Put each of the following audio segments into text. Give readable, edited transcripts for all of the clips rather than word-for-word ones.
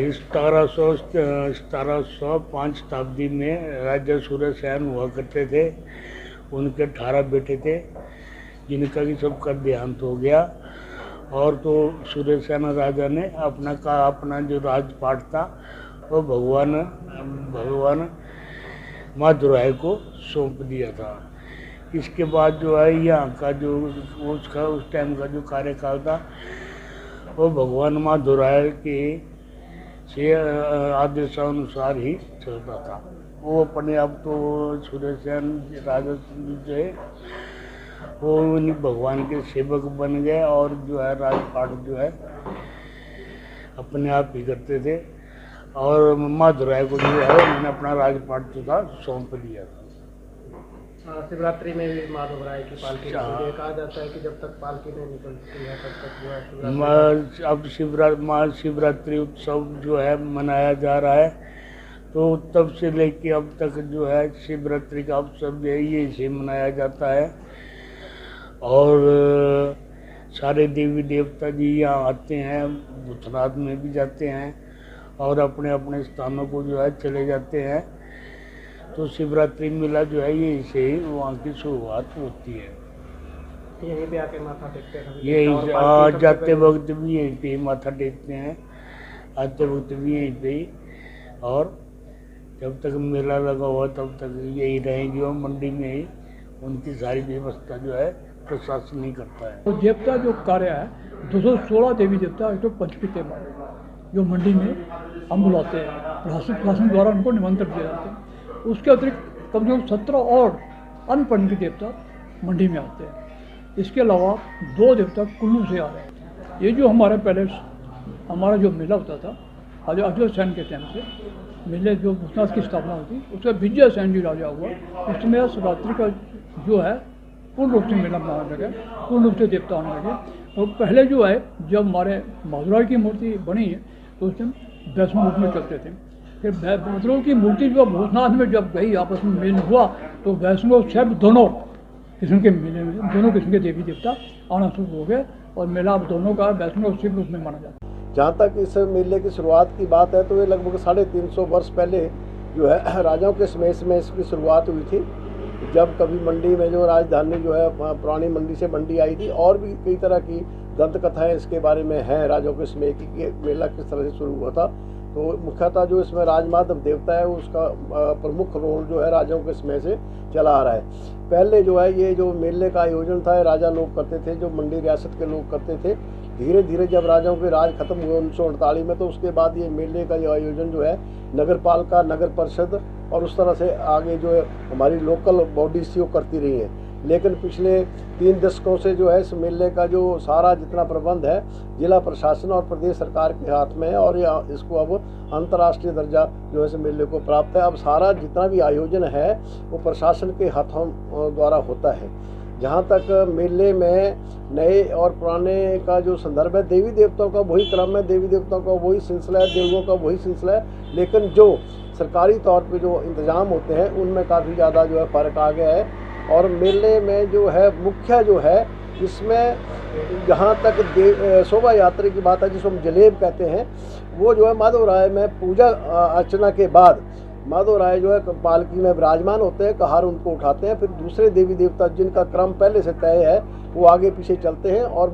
1705 शताब्दी में राजा सूर्यसेन हुआ करते थे। उनके 18 बेटे थे जिनका कि सबका देहांत हो गया। और तो सूर्यसेन राजा ने अपना जो राजपाट था वो भगवान माधुराय को सौंप दिया था। इसके बाद जो है यहाँ का जो उस टाइम का जो कार्यकाल था वो भगवान माधुराय के आदेशानुसार ही चलता था। वो अपने आप तो सूर्यसेन राजा जो है वो भगवान के सेवक बन गए और जो है राजपाट जो है अपने आप ही करते थे। और माधुराय को जो है उन्होंने अपना राजपाट जो था सौंप दिया था। शिवरात्रि में भी माधवराय की पालकी कहा जाता है कि जब तक पालकी नहीं निकलती है तब तक जो है अब महाशिवरात्रि उत्सव जो है मनाया जा रहा है। तो तब से लेके अब तक जो है शिवरात्रि का उत्सव यही से मनाया जाता है। और सारे देवी देवता जी यहाँ आते हैं, भूतनाथ में भी जाते हैं और अपने अपने स्थानों को जो है चले जाते हैं। तो शिवरात्रि मेला जो है यही से ही वहाँ की शुरुआत होती है। यहीं पे आके माथा टेकते हैं, यही जाते वक्त भी यहीं पे ही माथा टेकते हैं, आते वक्त भी यहीं पे ही। और जब तक मेला लगा हुआ तब तक यही रहेंगे और मंडी में ही उनकी सारी व्यवस्था जो है प्रशासन ही करता है। तो देवता जो कार्य है 216 देवी देवता तो पंचपीते जो मंडी में हम बुलाते हैं, प्रशासन द्वारा उनको निमंत्रण दिए जाते हैं। उसके अतिरिक्त कम से कम 17 और अन्य पंच देवता मंडी में आते हैं। इसके अलावा 2 देवता कुल्लू से आ रहे हैं। ये जो हमारा जो मेला होता था अजय सैन के टाइम से मेले जो भूतनाथ की स्थापना होती उसका विजय सैन जी राजा हुआ, उसमें शिवरात्रि का जो है पूर्ण रूप से मेला मनाने लगे, पूर्ण रूप से देवता आने लगे। और पहले जो है जब हमारे माधुराय की मूर्ति बनी है तो उस टाइम वैष्णव रूप में चलते थे। फिर वैष्णव की मूर्ति जो भूतनाथ में जब गई आपस में मेल हुआ तो वैष्णव शैव दोनों किस्म के मेले में दोनों किस्म के देवी देवता आना शुरू हो गए और मेला अब दोनों का वैष्णव शिव रूप में माना जाता है। जहाँ तक इस मेले की शुरुआत की बात है तो ये लगभग 350 वर्ष पहले जो है राजाओं के समय में इसकी शुरुआत हुई थी। जब कभी मंडी में जो राजधानी जो है पुरानी मंडी से मंडी आई थी। और भी कई तरह की दंत कथाएँ इसके बारे में हैं राजाओं के समय की मेला किस तरह से शुरू हुआ था। तो मुख्यतः जो इसमें राजमाधव देवता है उसका प्रमुख रोल जो है राजाओं के समय से चला आ रहा है। पहले जो है ये जो मेले का आयोजन था राजा लोग करते थे, जो मंडी रियासत के लोग करते थे। धीरे धीरे जब राजाओं के राज खत्म हुए 1948 में तो उसके बाद ये मेले का जो आयोजन जो है नगर पालिका, नगर परिषद और उस तरह से आगे जो है हमारी लोकल बॉडीज थी वो करती रही हैं। लेकिन पिछले 3 दशकों से जो है इस मेले का जो सारा जितना प्रबंध है जिला प्रशासन और प्रदेश सरकार के हाथ में है और इसको अब अंतर्राष्ट्रीय दर्जा जो है इस मेले को प्राप्त है। अब सारा जितना भी आयोजन है वो प्रशासन के हाथों द्वारा होता है। जहाँ तक मेले में नए और पुराने का जो संदर्भ है, देवी देवताओं का वही क्रम है, देवी देवताओं का वही सिलसिला है, देवों का वही सिलसिला है। लेकिन जो सरकारी तौर पे जो इंतज़ाम होते हैं उनमें काफ़ी ज़्यादा जो है फ़र्क आ गया है। और मेले में जो है मुख्य जो है इसमें जहाँ तक शोभा यात्रा की बात है जिसको हम जलेब कहते हैं, वो जो है माधवराय में पूजा अर्चना के बाद माधवराय जो है पालकी में विराजमान होते हैं, कहार उनको उठाते हैं। फिर दूसरे देवी देवता जिनका क्रम पहले से तय है वो आगे पीछे चलते हैं और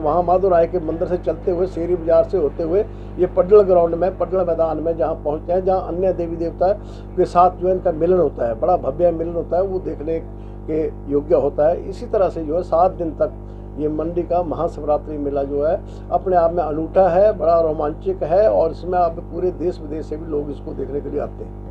वहाँ माधवराय के मंदिर से चलते हुए शेरी बाजार से होते हुए ये पड्डल ग्राउंड में, पड्डल मैदान में जहाँ पहुँचते हैं, जहाँ अन्य देवी देवता के साथ जो है इनका मिलन होता है, बड़ा भव्य मिलन होता है, वो देखने के योग्य होता है। इसी तरह से जो है 7 दिन तक ये मंडी का महाशिवरात्रि मेला जो है अपने आप में अनूठा है, बड़ा रोमांचक है और इसमें अब पूरे देश विदेश से भी लोग इसको देखने के लिए आते हैं।